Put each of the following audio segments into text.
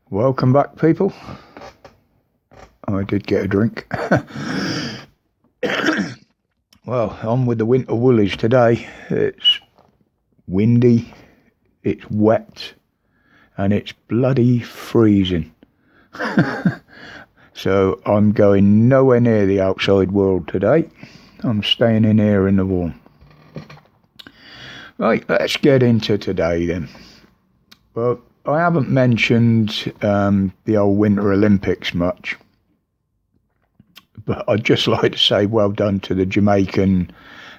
Welcome back, people. I did get a drink. Well, on with the winter woolies today. It's windy, it's wet, and it's bloody freezing. So I'm going nowhere near the outside world today. I'm staying in here in the warm. Right, let's get into today then. Well, I haven't mentioned the old Winter Olympics much, but I'd just like to say well done to the Jamaican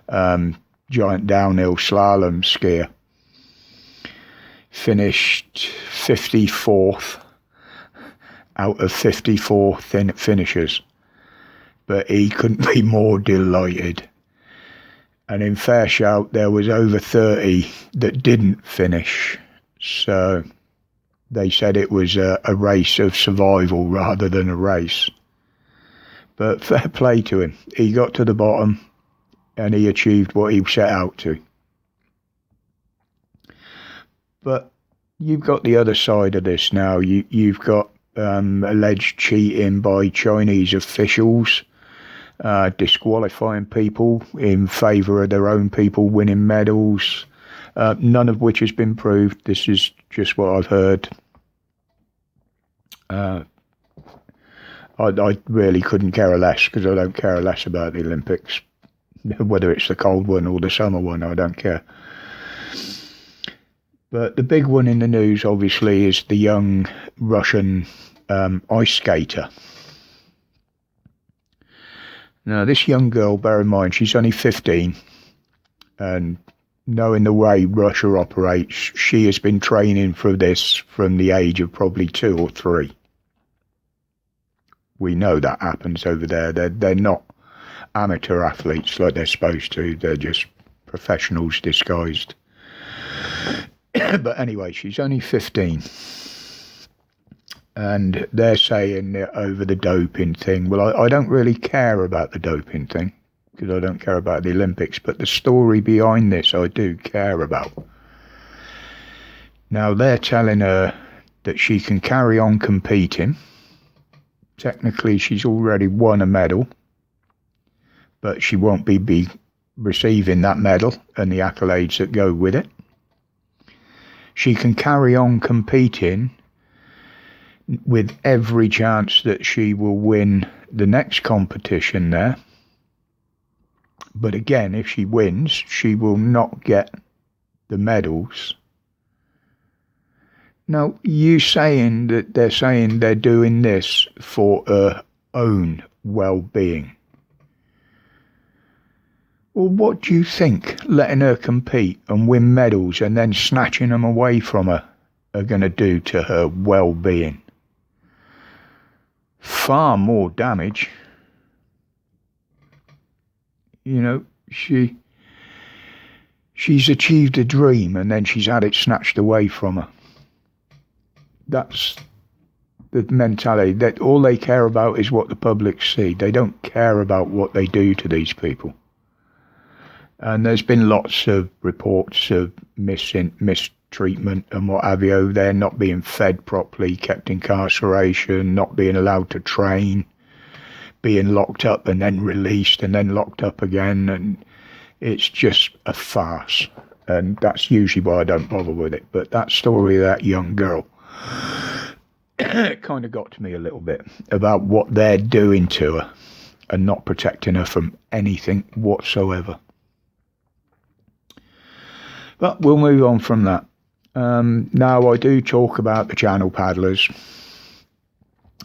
giant downhill slalom skier. Finished 54th out of 54 finishers, but he couldn't be more delighted. And in fair shout, there was over 30 that didn't finish, so they said it was a race of survival rather than a race. But fair play to him. He got to the bottom and he achieved what he set out to. But you've got the other side of this now. You've got alleged cheating by Chinese officials, disqualifying people in favour of their own people winning medals, none of which has been proved. This is just what I've heard. I really couldn't care less, because I don't care less about the Olympics. Whether it's the cold one or the summer one, I don't care. But the big one in the news, obviously, is the young Russian ice skater. Now, this young girl, bear in mind, she's only 15, and knowing the way Russia operates, she has been training for this from the age of probably 2 or 3. We know that happens over there. They're not amateur athletes like they're supposed to. They're just professionals disguised. But anyway, she's only 15. And they're saying over the doping thing. Well, I don't really care about the doping thing, because I don't care about the Olympics, but the story behind this I do care about. Now, they're telling her that she can carry on competing. Technically, she's already won a medal, but she won't be receiving that medal and the accolades that go with it. She can carry on competing with every chance that she will win the next competition there. But again, if she wins, she will not get the medals. Now, you saying that they're doing this for her own well-being. Well, what do you think letting her compete and win medals and then snatching them away from her are going to do to her well-being? Far more damage. You know, she's achieved a dream and then she's had it snatched away from her. That's the mentality, that all they care about is what the public see. They don't care about what they do to these people. And there's been lots of reports of mistreatment and what have you. They're not being fed properly, kept incarceration, not being allowed to train, being locked up and then released and then locked up again. And it's just a farce. And that's usually why I don't bother with it. But that story of that young girl kind of got to me a little bit about what they're doing to her and not protecting her from anything whatsoever. But we'll move on from that. Now, I do talk about the channel paddlers.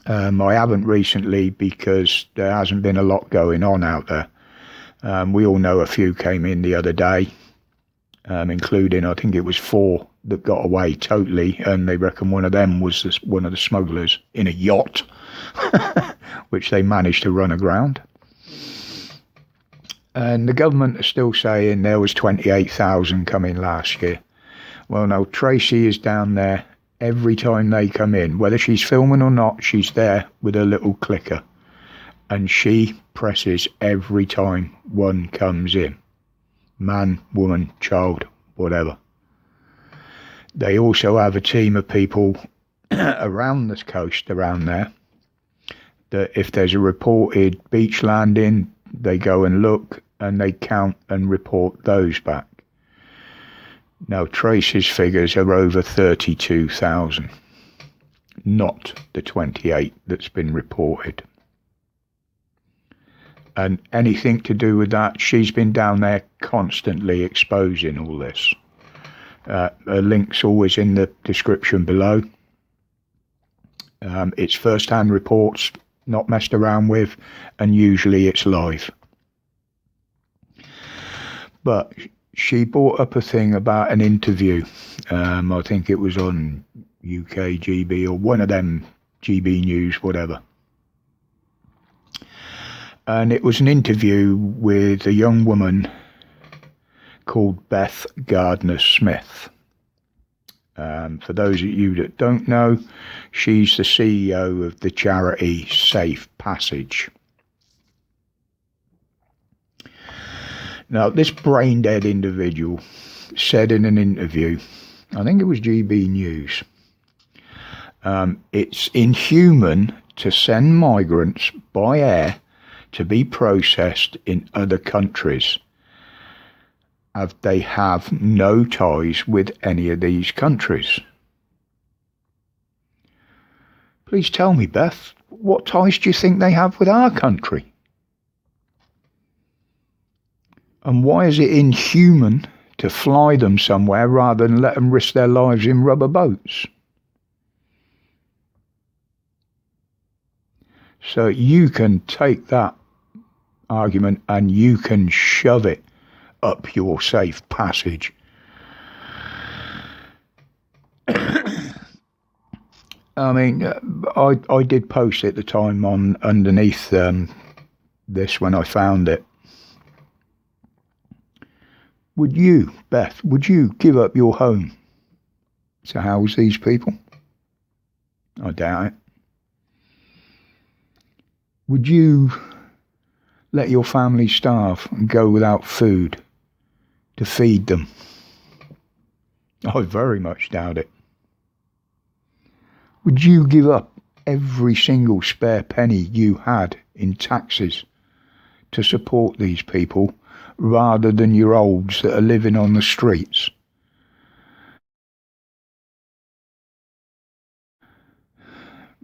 I haven't recently because there hasn't been a lot going on out there. We all know a few came in the other day, including, I think it was 4 that got away totally, and they reckon one of them was one of the smugglers in a yacht, which they managed to run aground. And the government are still saying there was 28,000 coming last year. Well, no, Tracy is down there every time they come in. Whether she's filming or not, she's there with her little clicker. And she presses every time one comes in. Man, woman, child, whatever. They also have a team of people around the coast around there, that if there's a reported beach landing, they go and look and they count and report those back. Now, Trace's figures are over 32,000, not the 28 that's been reported. And anything to do with that, she's been down there constantly exposing all this. Her link's always in the description below. It's first-hand reports, not messed around with, and usually it's live. But she brought up a thing about an interview. I think it was on UK GB or one of them, GB News, whatever. And it was an interview with a young woman called Beth Gardner-Smith. For those of you that don't know, she's the CEO of the charity Safe Passage. Now, this brain-dead individual said in an interview, I think it was GB News, it's inhuman to send migrants by air to be processed in other countries, as they have no ties with any of these countries. Please tell me, Beth, what ties do you think they have with our country? And why is it inhuman to fly them somewhere rather than let them risk their lives in rubber boats? So you can take that argument and you can shove it up your safe passage. I mean, I did post at the time on underneath this when I found it. Would you, Beth, would you give up your home to house these people? I doubt it. Would you let your family starve and go without food to feed them? I very much doubt it. Would you give up every single spare penny you had in taxes to support these people rather than your olds that are living on the streets?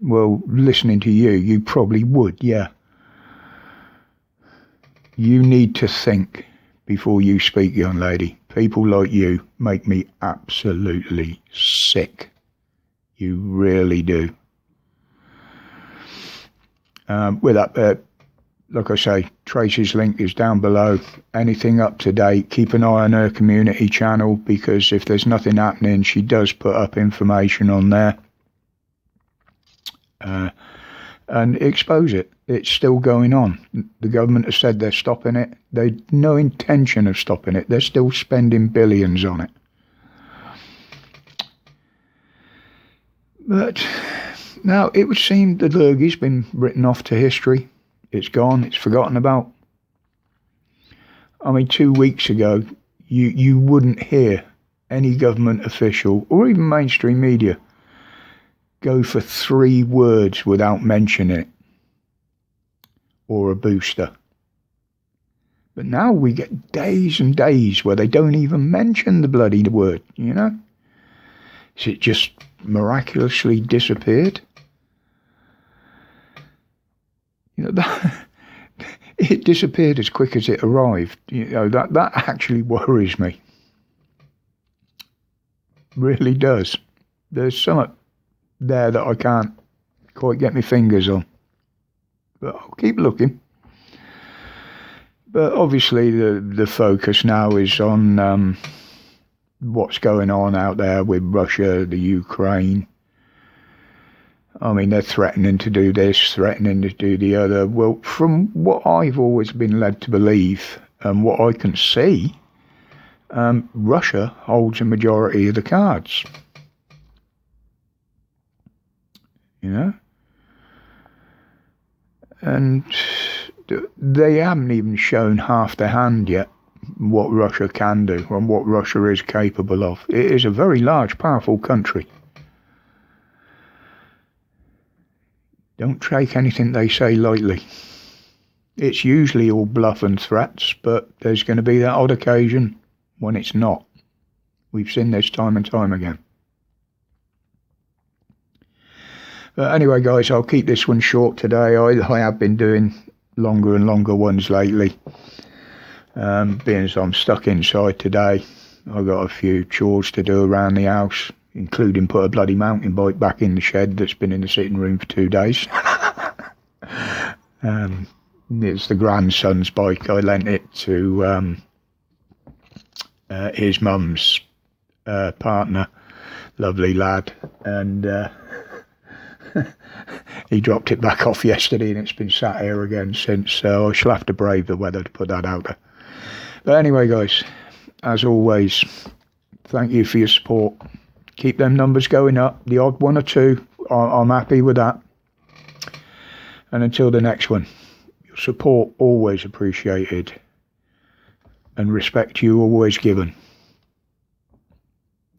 Well, listening to you, you probably would, yeah. You need to think before you speak, young lady. People like you make me absolutely sick. You really do. With that, like I say, Tracy's link is down below. Anything up to date, keep an eye on her community channel, because if there's nothing happening, she does put up information on there. And expose it. It's still going on. The government has said they're stopping it. They've no intention of stopping it. They're still spending billions on it. But now it would seem the Lurgi's been written off to history. It's gone. It's forgotten about. I mean, 2 weeks ago, you wouldn't hear any government official or even mainstream media go for 3 words without mentioning it, or a booster. But now we get days and days where they don't even mention the bloody word, you know? Is it just miraculously disappeared? You know, that it disappeared as quick as it arrived. You know, that actually worries me. Really does. There's something there that I can't quite get my fingers on, but I'll keep looking. But obviously the focus now is on what's going on out there with Russia, the Ukraine. I mean, they're threatening to do this, threatening to do the other. Well, from what I've always been led to believe and what I can see, Russia holds a majority of the cards. You know? And they haven't even shown half their hand yet, what Russia can do and what Russia is capable of. It is a very large, powerful country. Don't take anything they say lightly. It's usually all bluff and threats, but there's going to be that odd occasion when it's not. We've seen this time and time again. But anyway, guys, I'll keep this one short today. I have been doing longer and longer ones lately. Being as I'm stuck inside today, I've got a few chores to do around the house, including put a bloody mountain bike back in the shed that's been in the sitting room for 2 days. It's the grandson's bike. I lent it to his mum's partner, lovely lad, and he dropped it back off yesterday, and it's been sat here again since, so I shall have to brave the weather to put that out there. But anyway, guys, as always, thank you for your support. Keep them numbers going up. The odd one or two, I'm happy with that. And until the next one, your support always appreciated, and respect you always given.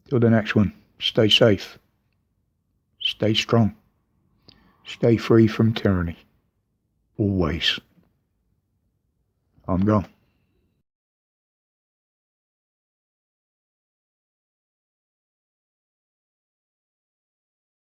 Till the next one, stay safe, stay strong, stay free from tyranny. Always. I'm gone.